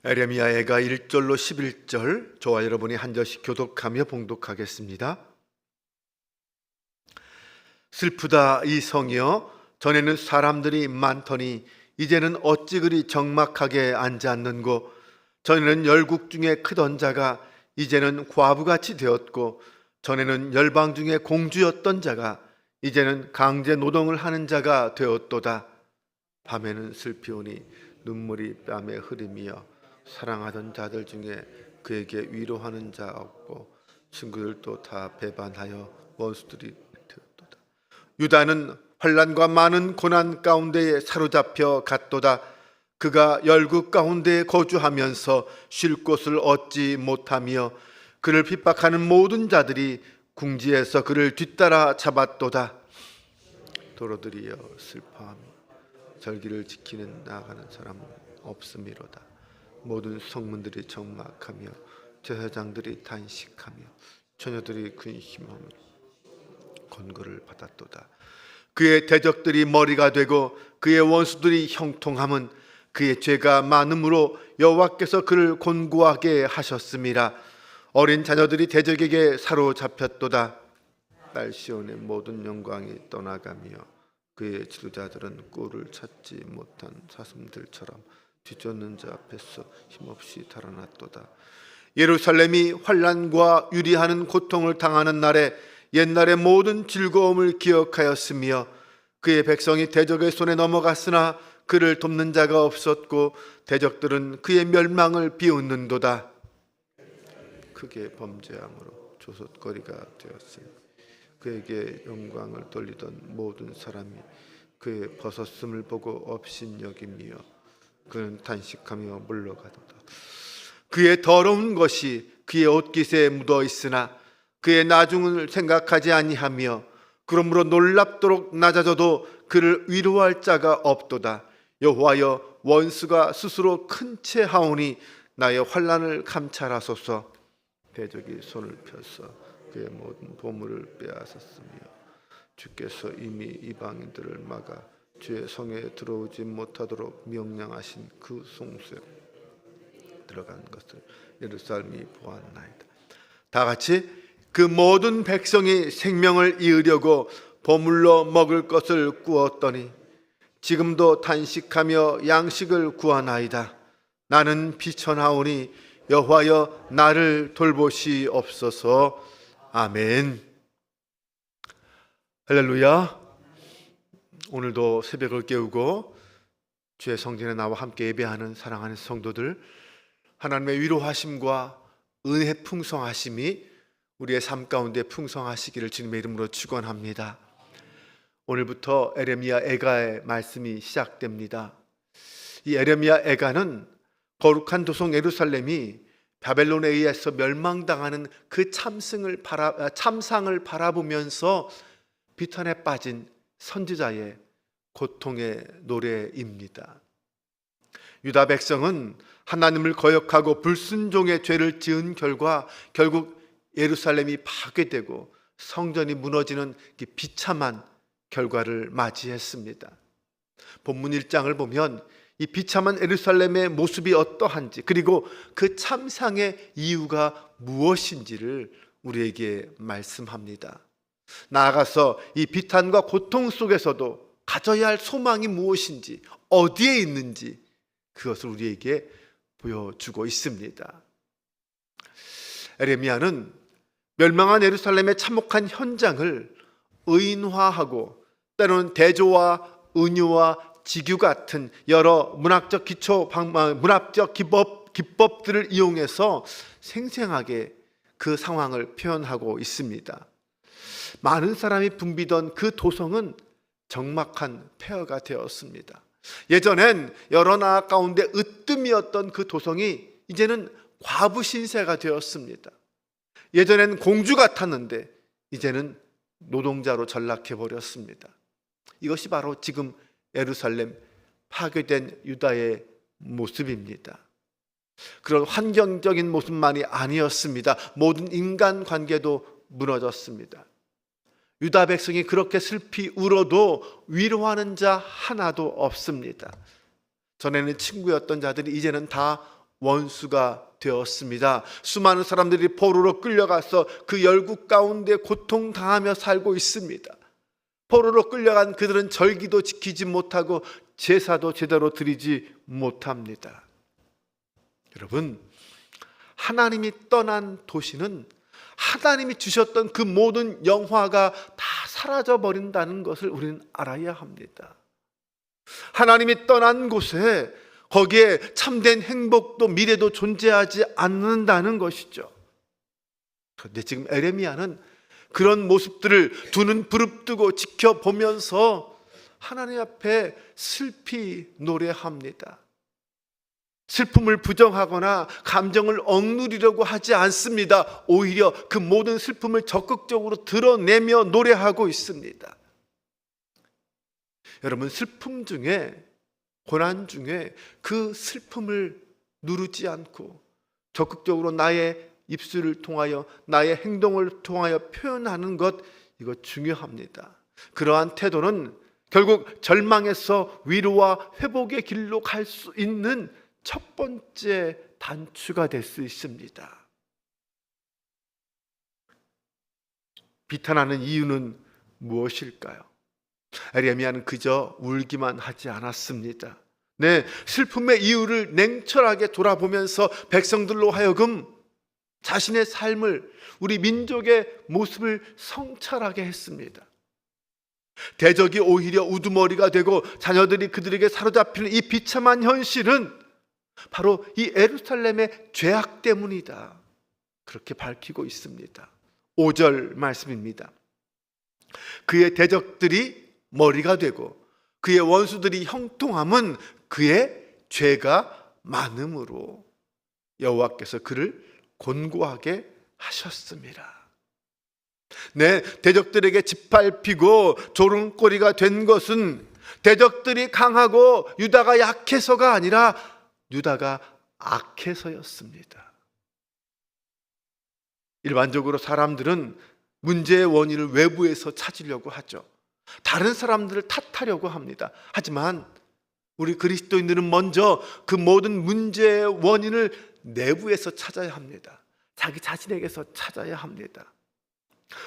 에레미야애가 1절로 11절 저와 여러분이 한 절씩 교독하며 봉독하겠습니다. 슬프다 이 성이여, 전에는 사람들이 많더니 이제는 어찌 그리 적막하게 앉았는고. 전에는 열국 중에 크던 자가 이제는 과부같이 되었고, 전에는 열방 중에 공주였던 자가 이제는 강제 노동을 하는 자가 되었도다. 밤에는 슬피 오니 눈물이 뺨에 흐름이여, 사랑하던 자들 중에 그에게 위로하는 자 없고, 친구들도 다 배반하여 원수들이 되었도다. 유다는 환난과 많은 고난 가운데에 사로잡혀 갔도다. 그가 열국 가운데에 거주하면서 쉴 곳을 얻지 못하며, 그를 핍박하는 모든 자들이 궁지에서 그를 뒤따라 잡았도다. 도로들이여 슬퍼하며 절기를 지키는 나아가는 사람은 없음이로다. 모든 성문들이 적막하며 제사장들이 단식하며 처녀들이 근심하며 권고를 받았도다. 그의 대적들이 머리가 되고 그의 원수들이 형통함은 그의 죄가 많음으로 여호와께서 그를 곤고하게 하셨음이라. 어린 자녀들이 대적에게 사로잡혔도다. 딸 시온의 모든 영광이 떠나가며 그의 지도자들은 꿀을 찾지 못한 사슴들처럼 뒤쫓는 자 앞에서 힘없이 달아났도다. 예루살렘이 환난과 유리하는 고통을 당하는 날에 옛날의 모든 즐거움을 기억하였으며, 그의 백성이 대적의 손에 넘어갔으나 그를 돕는 자가 없었고, 대적들은 그의 멸망을 비웃는도다. 크게 범죄함으로 조솥거리가 되었으니 그에게 영광을 돌리던 모든 사람이 그의 벗었음을 보고 업신여기며 그는 단식하며 물러가도다. 그의 더러운 것이 그의 옷깃에 묻어 있으나 그의 나중을 생각하지 아니하며, 그러므로 놀랍도록 낮아져도 그를 위로할 자가 없도다. 여호와여, 원수가 스스로 큰 채 하오니 나의 환난을 감찰하소서. 대적이 손을 펴서 그의 모든 보물을 빼앗았으며, 주께서 이미 이방인들을 막아 주의 성에 들어오지 못하도록 명령하신 그 송수에 들어간 것을 예루살렘이 보았나이다. 다 같이 그 모든 백성이 생명을 이으려고 보물로 먹을 것을 구웠더니 지금도 단식하며 양식을 구하나이다. 나는 비천하오니 여호와여, 나를 돌보시옵소서. 아멘. 할렐루야. 오늘도 새벽을 깨우고 주의 성전에 나와 함께 예배하는 사랑하는 성도들, 하나님의 위로하심과 은혜 풍성하심이 우리의 삶 가운데 풍성하시기를 주님의 이름으로 축원합니다. 오늘부터 에레미야 애가의 말씀이 시작됩니다. 이 에레미야 애가는 거룩한 도성 예루살렘이 바벨론에 의해서 멸망당하는 그 참상을 바라보면서 비탄에 빠진 선지자의 고통의 노래입니다. 유다 백성은 하나님을 거역하고 불순종의 죄를 지은 결과 결국 예루살렘이 파괴되고 성전이 무너지는 비참한 결과를 맞이했습니다. 본문 1장을 보면 이 비참한 예루살렘의 모습이 어떠한지, 그리고 그 참상의 이유가 무엇인지를 우리에게 말씀합니다. 나아가서 이 비탄과 고통 속에서도 가져야 할 소망이 무엇인지, 어디에 있는지 그것을 우리에게 보여주고 있습니다. 에레미야는 멸망한 예루살렘의 참혹한 현장을 의인화하고 때로는 대조와 은유와 지규 같은 여러 문학적 기법들을 이용해서 생생하게 그 상황을 표현하고 있습니다. 많은 사람이 붐비던 그 도성은 적막한 폐허가 되었습니다. 예전엔 여러 나라 가운데 으뜸이었던 그 도성이 이제는 과부 신세가 되었습니다. 예전엔 공주 같았는데 이제는 노동자로 전락해 버렸습니다. 이것이 바로 지금 예루살렘 파괴된 유다의 모습입니다. 그런 환경적인 모습만이 아니었습니다. 모든 인간관계도 무너졌습니다. 유다 백성이 그렇게 슬피 울어도 위로하는 자 하나도 없습니다. 전에는 친구였던 자들이 이제는 다 원수가 되었습니다. 수많은 사람들이 포로로 끌려가서 그 열국 가운데 고통당하며 살고 있습니다. 포로로 끌려간 그들은 절기도 지키지 못하고 제사도 제대로 드리지 못합니다. 여러분, 하나님이 떠난 도시는 하나님이 주셨던 그 모든 영화가 다 사라져 버린다는 것을 우리는 알아야 합니다. 하나님이 떠난 곳에 거기에 참된 행복도 미래도 존재하지 않는다는 것이죠. 그런데 지금 에레미야는 그런 모습들을 두 눈 부릅뜨고 지켜보면서 하나님 앞에 슬피 노래합니다. 슬픔을 부정하거나 감정을 억누르려고 하지 않습니다. 오히려 그 모든 슬픔을 적극적으로 드러내며 노래하고 있습니다. 여러분, 슬픔 중에, 고난 중에 그 슬픔을 누르지 않고 적극적으로 나의 입술을 통하여, 나의 행동을 통하여 표현하는 것, 이거 중요합니다. 그러한 태도는 결국 절망에서 위로와 회복의 길로 갈 수 있는 첫 번째 단추가 될 수 있습니다. 비탄하는 이유는 무엇일까요? 에레미야는 그저 울기만 하지 않았습니다. 네, 슬픔의 이유를 냉철하게 돌아보면서 백성들로 하여금 자신의 삶을, 우리 민족의 모습을 성찰하게 했습니다. 대적이 오히려 우두머리가 되고 자녀들이 그들에게 사로잡히는 이 비참한 현실은 바로 이 예루살렘의 죄악 때문이다, 그렇게 밝히고 있습니다. 5절 말씀입니다. 그의 대적들이 머리가 되고 그의 원수들이 형통함은 그의 죄가 많음으로 여호와께서 그를 곤고하게 하셨습니다. 네, 대적들에게 짓밟히고 조롱거리가 된 것은 대적들이 강하고 유다가 약해서가 아니라 유다가 악해서였습니다. 일반적으로 사람들은 문제의 원인을 외부에서 찾으려고 하죠. 다른 사람들을 탓하려고 합니다. 하지만 우리 그리스도인들은 먼저 그 모든 문제의 원인을 내부에서 찾아야 합니다. 자기 자신에게서 찾아야 합니다.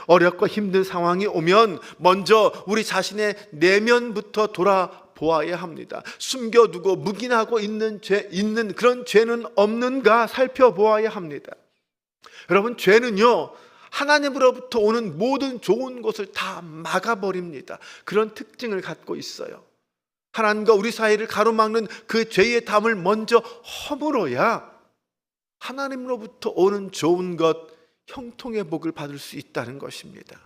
어렵고 힘든 상황이 오면 먼저 우리 자신의 내면부터 돌아보아야 합니다. 숨겨두고 묵인하고 있는 그런 죄는 없는가 살펴보아야 합니다. 여러분, 죄는요, 하나님으로부터 오는 모든 좋은 것을 다 막아버립니다. 그런 특징을 갖고 있어요. 하나님과 우리 사이를 가로막는 그 죄의 담을 먼저 허물어야 하나님으로부터 오는 좋은 것, 형통의 복을 받을 수 있다는 것입니다.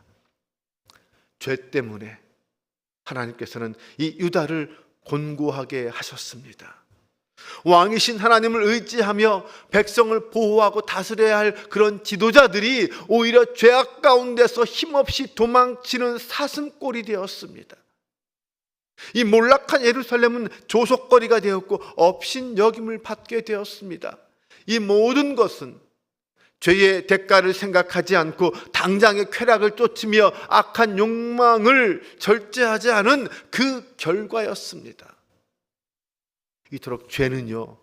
죄 때문에 하나님께서는 이 유다를 곤고하게 하셨습니다. 왕이신 하나님을 의지하며 백성을 보호하고 다스려야 할 그런 지도자들이 오히려 죄악 가운데서 힘없이 도망치는 사슴꼴이 되었습니다. 이 몰락한 예루살렘은 조속거리가 되었고 업신여김을 받게 되었습니다. 이 모든 것은 죄의 대가를 생각하지 않고 당장의 쾌락을 쫓으며 악한 욕망을 절제하지 않은 그 결과였습니다. 이토록 죄는요,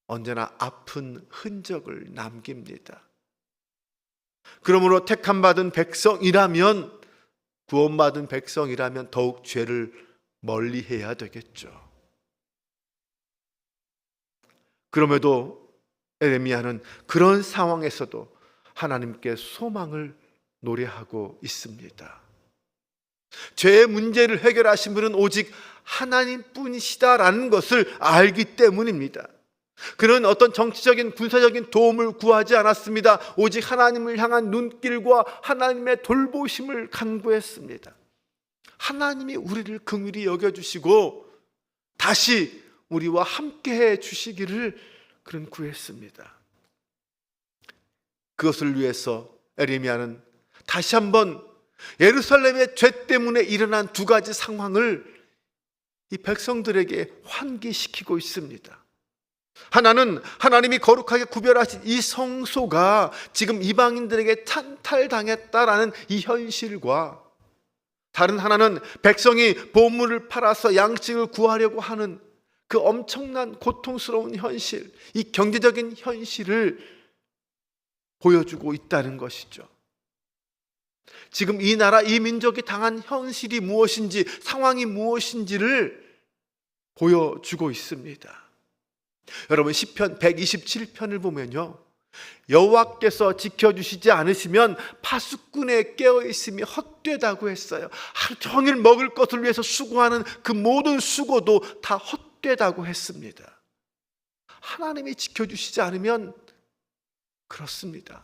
언제나 아픈 흔적을 남깁니다. 그러므로 택함받은 백성이라면, 구원받은 백성이라면 더욱 죄를 멀리해야 되겠죠. 그럼에도 에레미야는 그런 상황에서도 하나님께 소망을 노래하고 있습니다. 죄의 문제를 해결하신 분은 오직 하나님뿐이시다라는 것을 알기 때문입니다. 그는 어떤 정치적인 군사적인 도움을 구하지 않았습니다. 오직 하나님을 향한 눈길과 하나님의 돌보심을 간구했습니다. 하나님이 우리를 긍휼히 여겨주시고 다시 우리와 함께해 주시기를 그런 구했습니다. 그것을 위해서 에레미야는 다시 한번 예루살렘의 죄 때문에 일어난 두 가지 상황을 이 백성들에게 환기시키고 있습니다. 하나는 하나님이 거룩하게 구별하신 이 성소가 지금 이방인들에게 찬탈당했다라는 이 현실과, 다른 하나는 백성이 보물을 팔아서 양식을 구하려고 하는 그 엄청난 고통스러운 현실, 이 경제적인 현실을 보여주고 있다는 것이죠. 지금 이 나라, 이 민족이 당한 현실이 무엇인지, 상황이 무엇인지를 보여주고 있습니다. 여러분, 시편 127편을 보면요, 여호와께서 지켜주시지 않으시면 파수꾼에 깨어있음이 헛되다고 했어요. 하루 종일 먹을 것을 위해서 수고하는 그 모든 수고도 다 헛되다고 했습니다. 하나님이 지켜주시지 않으면 그렇습니다.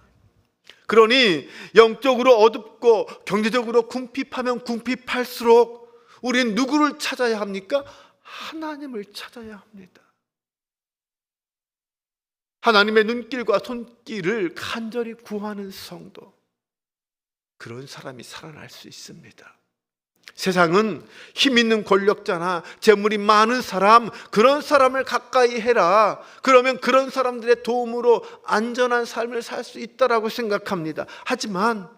그러니 영적으로 어둡고 경제적으로 궁핍하면 궁핍할수록 우리는 누구를 찾아야 합니까? 하나님을 찾아야 합니다. 하나님의 눈길과 손길을 간절히 구하는 성도, 그런 사람이 살아날 수 있습니다. 세상은 힘 있는 권력자나 재물이 많은 사람, 그런 사람을 가까이 해라. 그러면 그런 사람들의 도움으로 안전한 삶을 살 수 있다라고 생각합니다. 하지만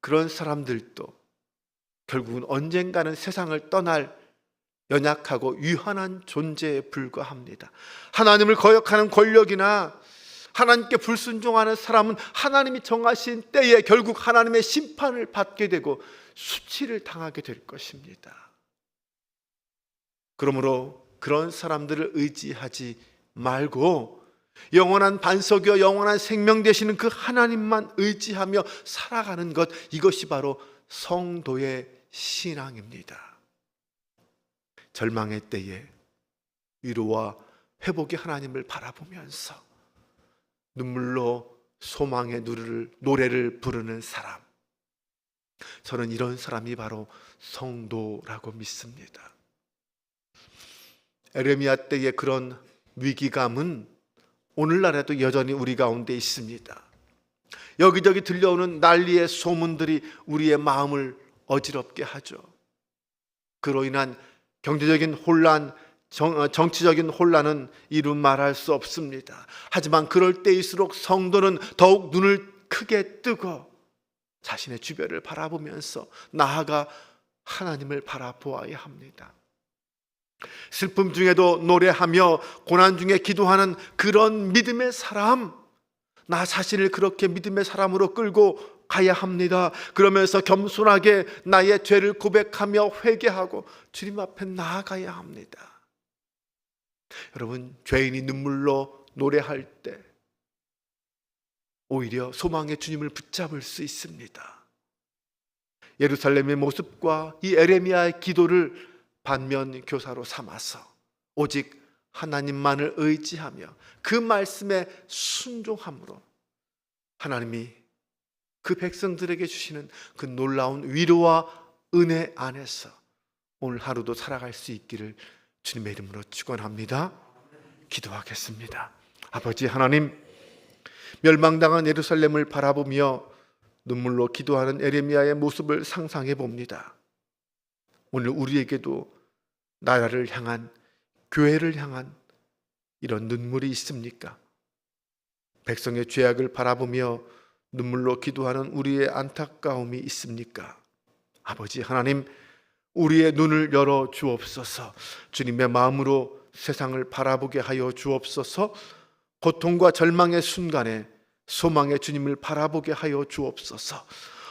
그런 사람들도 결국은 언젠가는 세상을 떠날 연약하고 유한한 존재에 불과합니다. 하나님을 거역하는 권력이나 하나님께 불순종하는 사람은 하나님이 정하신 때에 결국 하나님의 심판을 받게 되고 수치를 당하게 될 것입니다. 그러므로 그런 사람들을 의지하지 말고 영원한 반석이요 영원한 생명 되시는 그 하나님만 의지하며 살아가는 것, 이것이 바로 성도의 신앙입니다. 절망의 때에 위로와 회복의 하나님을 바라보면서 눈물로 소망의 노래를 부르는 사람, 저는 이런 사람이 바로 성도라고 믿습니다. 에레미야 때의 그런 위기감은 오늘날에도 여전히 우리 가운데 있습니다. 여기저기 들려오는 난리의 소문들이 우리의 마음을 어지럽게 하죠. 그로 인한 경제적인 혼란, 정치적인 혼란은 이루 말할 수 없습니다. 하지만 그럴 때일수록 성도는 더욱 눈을 크게 뜨고 자신의 주변을 바라보면서 나아가 하나님을 바라보아야 합니다. 슬픔 중에도 노래하며 고난 중에 기도하는 그런 믿음의 사람, 나 자신을 그렇게 믿음의 사람으로 끌고 가야 합니다. 그러면서 겸손하게 나의 죄를 고백하며 회개하고 주님 앞에 나아가야 합니다. 여러분, 죄인이 눈물로 노래할 때 오히려 소망의 주님을 붙잡을 수 있습니다. 예루살렘의 모습과 이 에레미야의 기도를 반면 교사로 삼아서 오직 하나님만을 의지하며 그 말씀에 순종함으로 하나님이 그 백성들에게 주시는 그 놀라운 위로와 은혜 안에서 오늘 하루도 살아갈 수 있기를 주님의 이름으로 축원합니다. 기도하겠습니다. 아버지 하나님, 멸망당한 예루살렘을 바라보며 눈물로 기도하는 에레미야의 모습을 상상해 봅니다. 오늘 우리에게도 나라를 향한, 교회를 향한 이런 눈물이 있습니까? 백성의 죄악을 바라보며 눈물로 기도하는 우리의 안타까움이 있습니까? 아버지 하나님, 우리의 눈을 열어 주옵소서. 주님의 마음으로 세상을 바라보게 하여 주옵소서. 고통과 절망의 순간에 소망의 주님을 바라보게 하여 주옵소서.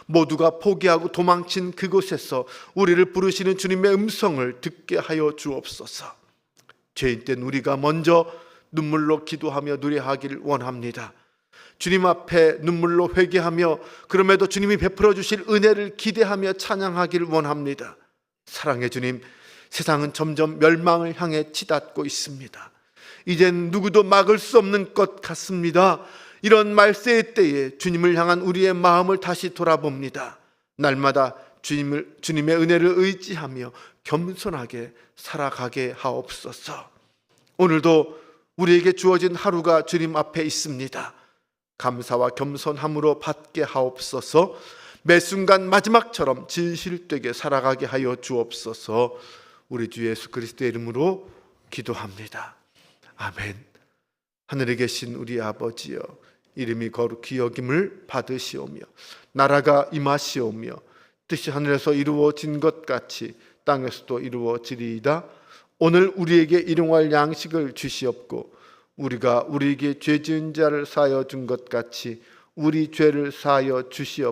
모두가 포기하고 도망친 그곳에서 우리를 부르시는 주님의 음성을 듣게 하여 주옵소서. 죄인 된 우리가 먼저 눈물로 기도하며 노래하기를 원합니다. 주님 앞에 눈물로 회개하며 그럼에도 주님이 베풀어 주실 은혜를 기대하며 찬양하기를 원합니다. 사랑의 주님, 세상은 점점 멸망을 향해 치닫고 있습니다. 이젠 누구도 막을 수 없는 것 같습니다. 이런 말세의 때에 주님을 향한 우리의 마음을 다시 돌아봅니다. 날마다 주님의 은혜를 의지하며 겸손하게 살아가게 하옵소서. 오늘도 우리에게 주어진 하루가 주님 앞에 있습니다. 감사와 겸손함으로 받게 하옵소서. 매 순간 마지막처럼 진실되게 살아가게 하여 주옵소서. 우리 주 예수 그리스도의 이름으로 기도합니다. 아멘. 하늘에 계신 우리 아버지여, 이름이 거룩히 여김을 받으시오며 나라가 임하시오며 뜻이 하늘에서 이루어진 것 같이 땅에서도 이루어지리이다. 오늘 우리에게 일용할 양식을 주시옵고 우리가 우리에게 죄 지은 자를 사하여 준 것 같이 우리 죄를 사하여 주시옵고